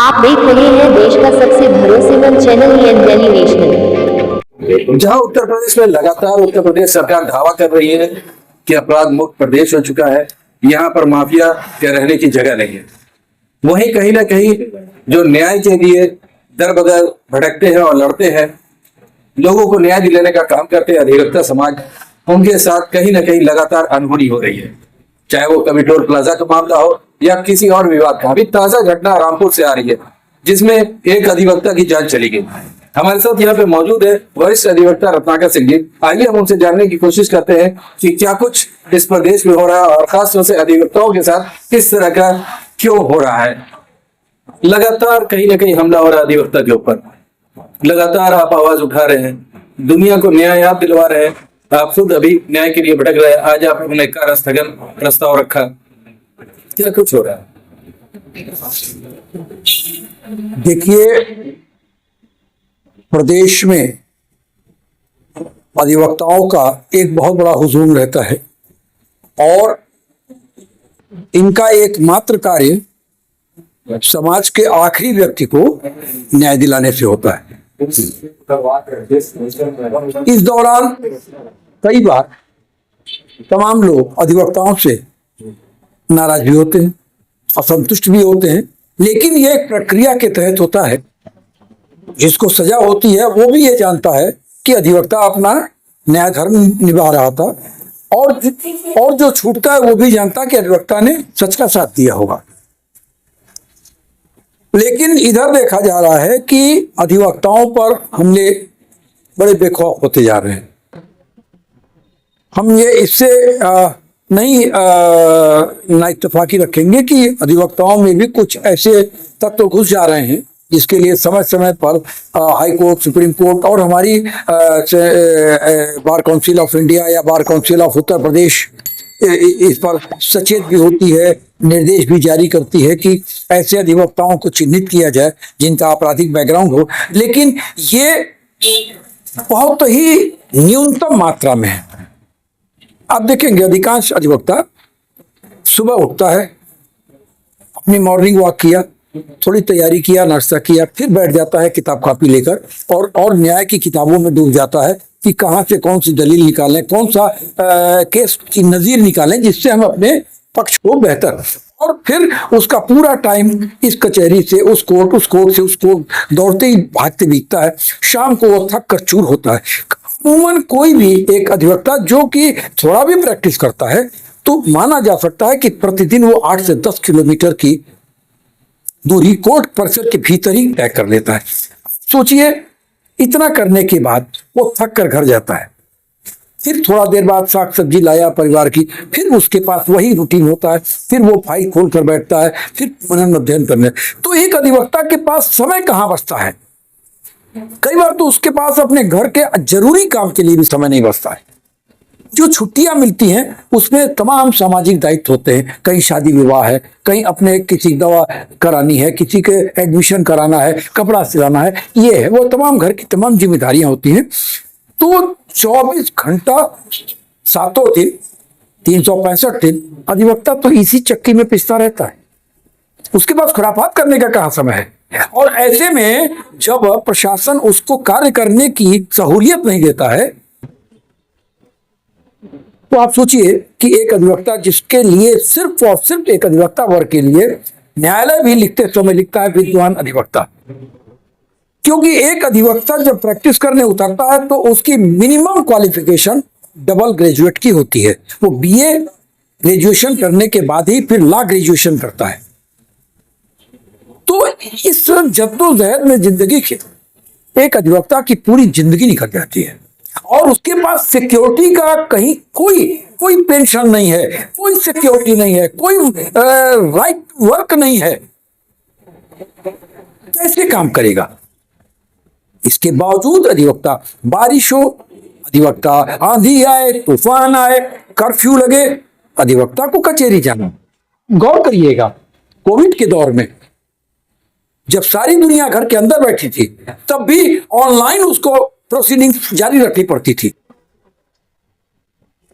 आप देख रहे हैं देश का सबसे भरोसेमंद चैनल दिल्ली नेशनल। जहां उत्तर प्रदेश में लगातार उत्तर प्रदेश सरकार दावा कर रही है कि अपराध मुक्त प्रदेश हो चुका है, यहाँ पर माफिया के रहने की जगह नहीं है, वहीं कहीं ना कहीं जो न्याय के लिए दर बदर भटकते हैं और लड़ते हैं, लोगों को न्याय दिलाने का काम करते हैं अधिवक्ता समाज, उनके साथ कहीं ना कहीं लगातार अनहोनी हो रही है। चाहे वो कभी टोल प्लाजा का मामला हो या किसी और विवाद का। अभी ताजा घटना रामपुर से आ रही है जिसमें एक अधिवक्ता की जान चली गई। हमारे साथ यहाँ पे मौजूद है वरिष्ठ अधिवक्ता रत्नाकर सिंह जी। आइए हम उनसे जानने की कोशिश करते हैं कि क्या कुछ इस प्रदेश में हो रहा है और खासतौर से अधिवक्ताओं के साथ किस तरह का क्यों हो रहा है। लगातार कहीं ना कहीं हमला हो रहा है अधिवक्ता के ऊपर, लगातार आप आवाज उठा रहे हैं, दुनिया को न्याय आप दिलवा रहे हैं, आप खुद अभी न्याय के लिए भटक रहे हैं। आज आपने कार्य स्थगन प्रस्ताव रखा, क्या कुछ हो रहा है? देखिए, प्रदेश में अधिवक्ताओं का एक बहुत बड़ा हुजूम रहता है और इनका एकमात्र कार्य समाज के आखिरी व्यक्ति को न्याय दिलाने से होता है। इस दौरान कई बार तमाम लोग अधिवक्ताओं से नाराज भी होते हैं, असंतुष्ट भी होते हैं, लेकिन यह एक प्रक्रिया के तहत होता है। जिसको सजा होती है वो भी ये जानता है कि अधिवक्ता अपना न्याय धर्म निभा रहा था, और जो छूटता है वो भी जानता है कि अधिवक्ता ने सच का साथ दिया होगा। लेकिन इधर देखा जा रहा है कि अधिवक्ताओं पर हमले बड़े बेखौफ होते जा रहे हैं। हम ये इससे नहीं ना इत्तेफाकी रखेंगे कि अधिवक्ताओं में भी कुछ ऐसे तत्व घुस जा रहे हैं जिसके लिए समय समय पर हाई कोर्ट, सुप्रीम कोर्ट और हमारी बार काउंसिल ऑफ इंडिया या bar council of Uttar Pradesh इस पर सचेत भी होती है, निर्देश भी जारी करती है कि ऐसे अधिवक्ताओं को चिन्हित किया जाए जिनका आपराधिक बैकग्राउंड हो। लेकिन ये बहुत ही न्यूनतम मात्रा में है। आप देखेंगे अधिकांश अधिवक्ता सुबह उठता है, अपनी मॉर्निंग वॉक किया, थोड़ी तैयारी किया, नाश्ता किया, फिर बैठ जाता है किताब कापी लेकर और न्याय की किताबों में डूब जाता है कि कहाँ से कौन सी दलील निकालें, कौन सा केस की नज़ीर निकालें जिससे हम अपने पक्ष को बेहतर, और फिर उसका पूरा टाइम इस कचहरी से उस कोर्ट से उस कोर्ट दौड़ते ही भागते बीतता है। शाम को वो थक कर चूर होता है। अमूमन कोई भी एक अधिवक्ता जो कि थोड़ा भी प्रैक्टिस करता है तो माना जा सकता है कि प्रतिदिन वो 8 से 10 किलोमीटर की दूरी कोर्ट परिसर के भीतर ही तय कर लेता है। सोचिए, इतना करने के बाद वो थक कर घर जाता है, फिर थोड़ा देर बाद साग सब्जी लाया परिवार की, फिर उसके पास वही रूटीन होता है, फिर वो फाइल खोल कर बैठता है, फिर मनन अध्ययन करने। तो एक अधिवक्ता के पास समय कहाँ बचता है? कई बार तो उसके पास अपने घर के जरूरी काम के लिए भी समय नहीं बचता है। जो छुट्टियां मिलती हैं उसमें तमाम सामाजिक दायित्व होते हैं, कहीं शादी विवाह है, कहीं अपने किसी दवा करानी है, किसी के एडमिशन कराना है, कपड़ा सिलाना है, ये है वो तमाम घर की तमाम जिम्मेदारियां होती हैं। तो 24 घंटा 7 दिन 365 दिन अधिवक्ता तो इसी चक्की में पिसता रहता है। उसके पास खुराफात करने का कहाँ समय है? और ऐसे में जब प्रशासन उसको कार्य करने की सहूलियत नहीं देता है तो आप सोचिए कि एक अधिवक्ता जिसके लिए सिर्फ और सिर्फ एक अधिवक्ता वर्ग के लिए न्यायालय भी लिखते समय लिखता है विद्वान अधिवक्ता, क्योंकि एक अधिवक्ता जब प्रैक्टिस करने उतरता है तो उसकी मिनिमम क्वालिफिकेशन डबल ग्रेजुएट की होती है। वो बीए ग्रेजुएशन करने के बाद ही फिर लॉ ग्रेजुएशन करता है। तो इस जद्दोजहद में जिंदगी के एक अधिवक्ता की पूरी जिंदगी निकल जाती है और उसके पास सिक्योरिटी का कहीं कोई पेंशन नहीं है, कोई सिक्योरिटी नहीं है, कोई राइट वर्क नहीं है। कैसे काम करेगा? इसके बावजूद अधिवक्ता, बारिश हो, अधिवक्ता आंधी आए, तूफान आए, कर्फ्यू लगे, अधिवक्ता को कचहरी जाना। गौर करिएगा, कोविड के दौर में जब सारी दुनिया घर के अंदर बैठी थी तब भी ऑनलाइन उसको प्रोसीडिंग्स जारी रखनी पड़ती थी।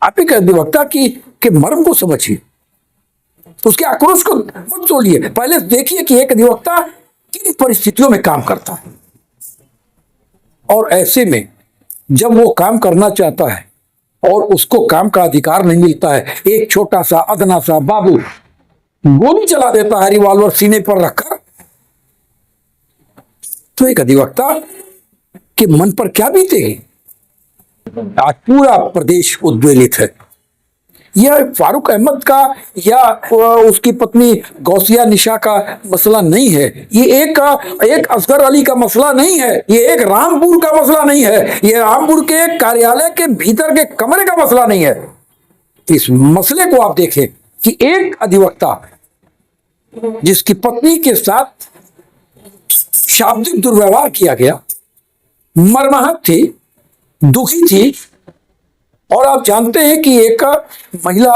आप एक अधिवक्ता के मर्म को समझिए। उसके आक्रोश को मत तोड़िए, पहले देखिए कि एक अधिवक्ता किन परिस्थितियों में काम करता है, और ऐसे में जब वो काम करना चाहता है और उसको काम का अधिकार नहीं मिलता है, एक छोटा सा अदना सा बाबू गोली चला देता है रिवॉल्वर सीने पर रखकर, तो एक अधिवक्ता के मन पर क्या बीतेगी। आज पूरा प्रदेश उद्वेलित है। यह फारूक अहमद का या उसकी पत्नी गौसिया निशा का मसला नहीं है, ये एक असगर अली का मसला नहीं है, ये एक रामपुर का मसला नहीं है, ये रामपुर के कार्यालय के भीतर के कमरे का मसला नहीं है। इस मसले को आप देखें कि एक अधिवक्ता जिसकी पत्नी के साथ शाब्दिक दुर्व्यवहार किया गया, मर्माहत थी, दुखी थी, और आप जानते हैं कि एक महिला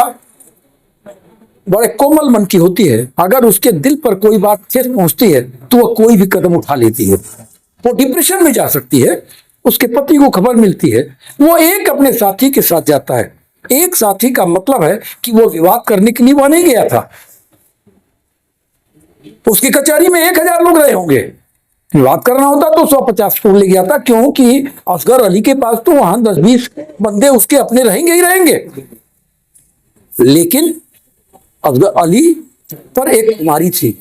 बड़े कोमल मन की होती है, अगर उसके दिल पर कोई बात ठेस पहुंचती है तो वह कोई भी कदम उठा लेती है, वो डिप्रेशन में जा सकती है। उसके पति को खबर मिलती है, वो एक अपने साथी के साथ जाता है। एक साथी का मतलब है कि वो विवाद करने के लिए वहां नहीं गया था, उसकी कचहरी में 1000 लोग रहे होंगे, विवाद करना होता तो 150 को ले गया था, क्योंकि असगर अली के पास तो वहां 10-20 बंदे उसके अपने रहेंगे ही रहेंगे। लेकिन असगर अली पर एक खुमारी थी,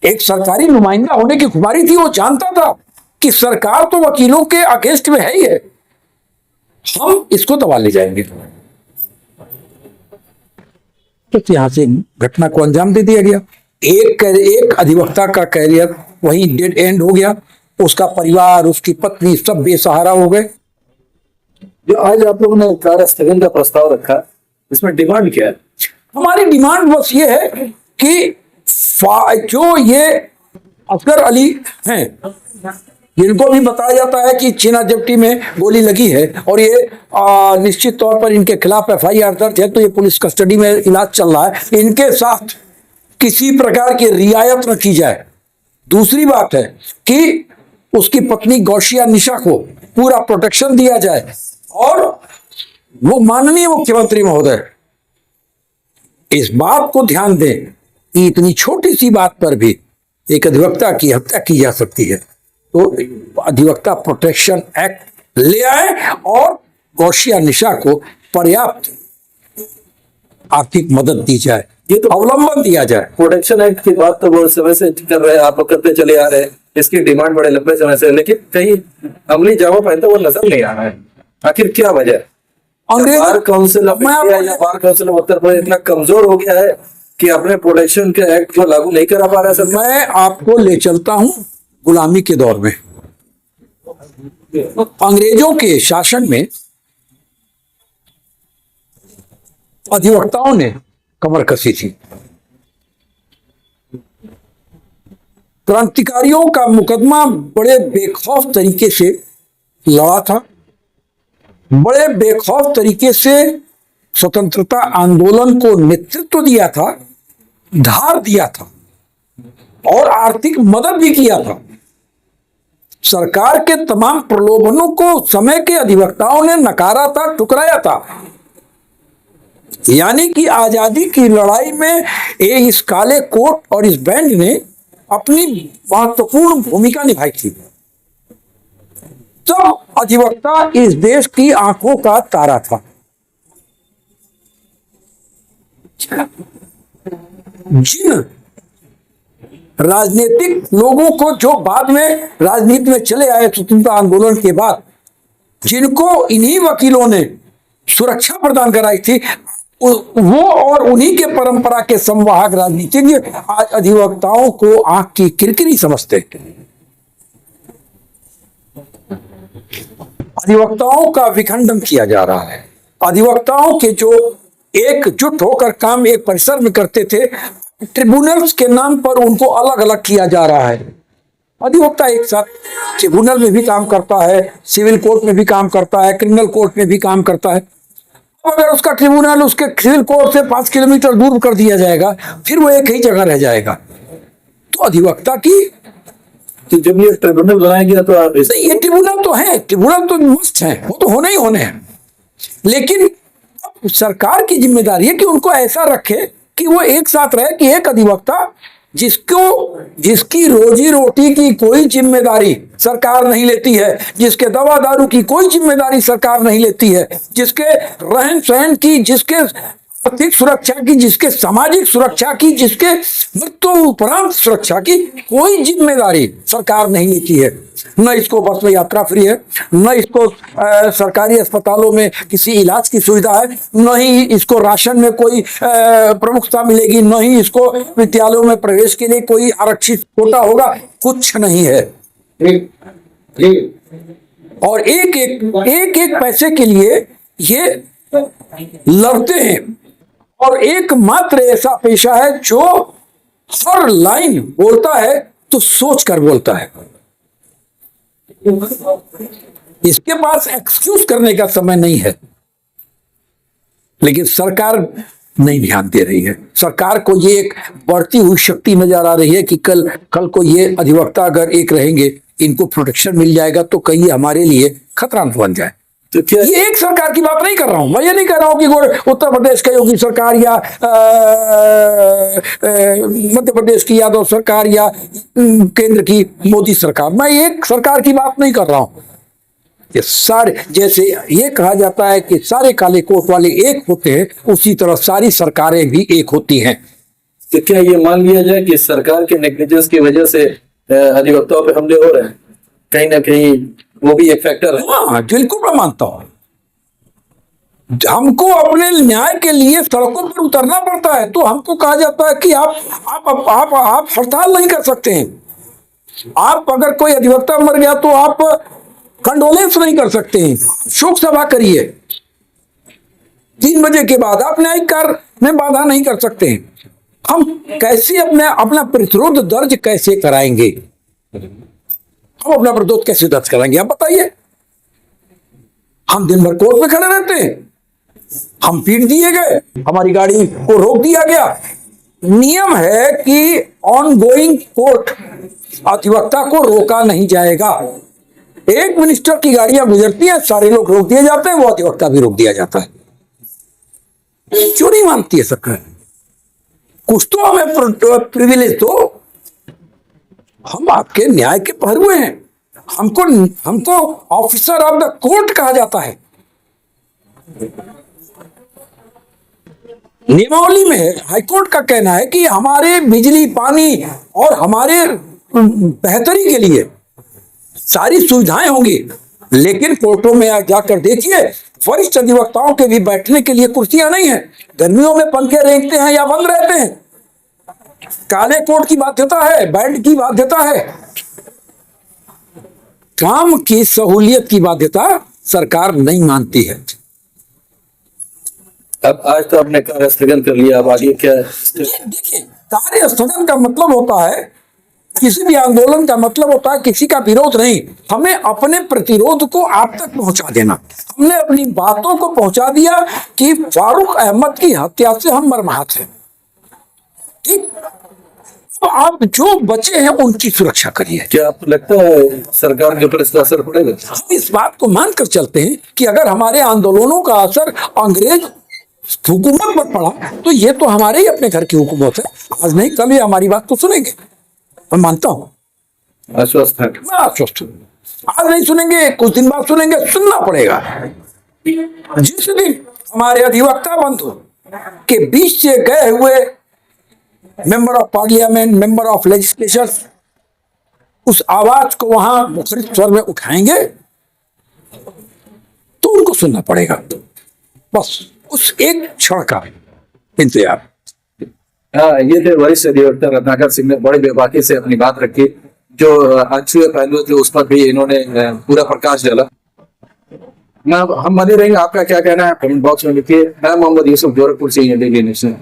एक सरकारी नुमाइंदा होने की खुमारी थी। वो जानता था कि सरकार तो वकीलों के अगेंस्ट में है ही है, हम इसको दबा ले जाएंगे। तो यहां से घटना को अंजाम दे दिया गया। एक अधिवक्ता का कैरियर वहीं डेड एंड हो गया, उसका परिवार, उसकी पत्नी सब बेसहारा हो गए। जो आज आप लोगों ने कार्य स्थगन का प्रस्ताव रखा, इसमें डिमांड क्या है? हमारी डिमांड बस ये है कि जो ये असगर अली हैं, जिनको भी बताया जाता है कि चीना जप्टी में गोली लगी है और ये निश्चित तौर पर इनके खिलाफ FIR दर्ज है, तो ये पुलिस कस्टडी में इलाज चल रहा है, इनके साथ किसी प्रकार की रियायत न की जाए। दूसरी बात है कि उसकी पत्नी गौसिया निशा को पूरा प्रोटेक्शन दिया जाए, और वो माननीय मुख्यमंत्री महोदय इस बात को ध्यान दें कि इतनी छोटी सी बात पर भी एक अधिवक्ता की हत्या की जा सकती है, तो अधिवक्ता प्रोटेक्शन एक्ट ले आए और गौसिया निशा को पर्याप्त आर्थिक मदद दी जाए, ये तो अवलंबन दिया जाए। प्रोटेक्शन एक्ट की बात तो बहुत समय से कर रहे हैं, आप लोग करते चले आ रहे हैं, इसकी डिमांड बड़े लंबे समय से, लेकिन कहीं अमली जामा पहनता वो नजर नहीं आ रहा है। आखिर क्या वजह? बार काउंसिल ऑफ इंडिया या bar council of Uttar Pradesh इतना कमजोर हो गया है कि अपने प्रोटेक्शन के एक्ट को लागू नहीं करा पा रहा है सर। मैं आपको ले चलता हूं गुलामी के दौर में। अंग्रेजों के शासन में अधिवक्ताओं ने कमर कसी थी, क्रांतिकारियों का मुकदमा बड़े बेखौफ तरीके से लड़ा था, बड़े बेखौफ तरीके से स्वतंत्रता आंदोलन को नेतृत्व दिया था, धार दिया था और आर्थिक मदद भी किया था। सरकार के तमाम प्रलोभनों को समय के अधिवक्ताओं ने नकारा था, ठुकराया था। यानी कि आजादी की लड़ाई में इस काले कोट और इस बैंड ने अपनी महत्वपूर्ण भूमिका निभाई थी। तो अधिवक्ता इस देश की आंखों का तारा था। जिन राजनीतिक लोगों को, जो बाद में राजनीति में चले आए स्वतंत्रता आंदोलन के बाद, जिनको इन्हीं वकीलों ने सुरक्षा प्रदान कराई थी, वो और उन्हीं के परंपरा के संवाहक राजनीतिज्ञ आज अधिवक्ताओं को आंख की किरकिरी समझते। अधिवक्ताओं का विखंडन किया जा रहा है। अधिवक्ताओं के जो एकजुट होकर काम एक परिसर में करते थे, ट्रिब्यूनल्स के नाम पर उनको अलग अलग किया जा रहा है। अधिवक्ता एक साथ ट्रिब्यूनल में भी काम करता है, सिविल कोर्ट में भी काम करता है, क्रिमिनल कोर्ट में भी काम करता है। अगर उसका ट्रिब्यूनल उसके सिविल कोर्ट से 5 किलोमीटर दूर कर दिया जाएगा, फिर वो एक ही जगह रह जाएगा। तो अधिवक्ता की तो जब ये ट्रिब्यूनल बनाया गया तो आप ये ट्रिब्यूनल तो है, ट्रिब्यूनल तो मस्त है, वो तो होने ही होने हैं, लेकिन सरकार की जिम्मेदारी है कि उनको ऐसा रखे कि वो एक साथ रहे कि एक अधिवक्ता जिसकी रोजी रोटी की कोई जिम्मेदारी सरकार नहीं लेती है, जिसके दवा दारू की कोई जिम्मेदारी सरकार नहीं लेती है, जिसके रहन सहन की, जिसके आर्थिक सुरक्षा की, जिसके सामाजिक सुरक्षा की, जिसके मृत्यु उपरांत सुरक्षा की कोई जिम्मेदारी सरकार नहीं लेती है। न इसको बस में यात्रा फ्री है, न इसको सरकारी अस्पतालों में किसी इलाज की सुविधा है, न ही इसको राशन में कोई प्रमुखता मिलेगी, न ही इसको विद्यालयों में प्रवेश के लिए कोई आरक्षित कोटा होगा, कुछ नहीं है। और एक एक पैसे के लिए ये लड़ते हैं। और एकमात्र ऐसा पेशा है जो हर लाइन बोलता है तो सोच कर बोलता है। इसके पास एक्सक्यूज करने का समय नहीं है। लेकिन सरकार नहीं ध्यान दे रही है। सरकार को ये एक बढ़ती हुई शक्ति नजर आ रही है कि कल को ये अधिवक्ता अगर एक रहेंगे, इनको प्रोटेक्शन मिल जाएगा तो कहीं हमारे लिए खतरा न बन जाए। तो क्या ये एक सरकार की बात नहीं कर रहा हूं मैं, ये नहीं कह रहा हूं कि उत्तर प्रदेश की योगी सरकार या मध्य प्रदेश की यादव सरकार या केंद्र की मोदी सरकार, मैं एक सरकार की बात नहीं कर रहा हूं। ये सारे, जैसे ये कहा जाता है कि सारे काले कोट वाले एक होते हैं, उसी तरह सारी सरकारें भी एक होती हैं। तो क्या ये मान लिया जाए कि सरकार के नेग्लिजेंस की वजह से अधिवक्ताओं पे हमले हो रहे हैं? कहीं ना कहीं वो भी एक फैक्टर है। हाँ, बिल्कुल मैं मानता हूं। हमको अपने न्याय के लिए सड़कों पर उतरना पड़ता है, तो हमको कहा जाता है कि आप हड़ताल नहीं कर सकते हैं। आप अगर कोई अधिवक्ता मर गया तो आप कंडोलेंस नहीं कर सकते हैं, शोक सभा करिए। 3 बजे के बाद आप न्यायिक कार्य में बाधा नहीं कर सकते हैं। हम कैसे अपना प्रतिरोध दर्ज कैसे कराएंगे? हम अपना प्रतिरोध कैसे दर्ज कराएंगे, आप बताइए। हम दिन भर कोर्ट में खड़े रहते हैं, हम पीट दिए गए, हमारी गाड़ी को रोक दिया गया। नियम है कि ऑन गोइंग कोर्ट अधिवक्ता को रोका नहीं जाएगा। एक मिनिस्टर की गाड़ियां गुजरती हैं, सारे लोग रोक दिए जाते हैं, वो अधिवक्ता भी रोक दिया जाता है। क्यों नहीं मानती है सरकार? कुछ तो हमें प्रिविलेज दो। हम आपके न्याय के पहरुए हैं। हमको ऑफिसर ऑफ द कोर्ट कहा जाता है। नियमावली में हाईकोर्ट का कहना है कि हमारे बिजली, पानी और हमारे बेहतरी के लिए सारी सुविधाएं होंगी, लेकिन कोर्टों में जाकर देखिए, वरिष्ठ अधिवक्ताओं के भी बैठने के लिए कुर्सियां नहीं है। गर्मियों में पंखे रेंगते हैं या बंद रहते हैं। काले कोट की बाध्यता है, बैंड की बाध्यता है, काम की सहूलियत की बाध्यता सरकार नहीं मानती है। अब आज तो आपने कार्य स्थगन कर लिया, अब आगे क्या? देखिए, कार्य स्थगन का मतलब होता है, किसी भी आंदोलन का मतलब होता है किसी का विरोध नहीं, हमें अपने प्रतिरोध को आप तक पहुंचा देना। हमने अपनी बातों को पहुंचा दिया कि फारूक अहमद की हत्या से हम मर्माहत हैं। ठीक, तो आप जो बचे हैं उनकी सुरक्षा करिए। क्या आपको लगता है सरकार के ऊपर इसका असर पड़ेगा? हम इस बात को मानकर चलते हैं कि अगर हमारे आंदोलनों का असर अंग्रेज हुकूमत पर पड़ा तो ये तो हमारे ही अपने घर की हुकूमत है, आज नहीं कल ये हमारी बात तो सुनेंगे। मैं मानता हूं, आश्वस्त है। मैं आश्वस्त हूं। आज नहीं सुनेंगे, कुछ दिन बाद सुनेंगे, सुनना पड़ेगा। जिस दिन हमारे अधिवक्ता बंधु के बीच से गए हुए member of parliament, member of legislature उस आवाज को वहां मुखरित स्वर में उठाएंगे तो उनको सुनना पड़ेगा। बस उस एक क्षण का इंतजार। हाँ, ये थे वरिष्ठ अधिवक्ता रत्नाकर सिंह ने बड़े बेबाकी से अपनी बात रखी। जो अच्छे पहलू थे उस पर भी इन्होंने पूरा प्रकाश डाला। हम बने रहेंगे। आपका क्या कहना है कमेंट बॉक्स में लिखिए। मैं मोहम्मद यूसुफ, गोरखपुर से इंडियन नेशनल।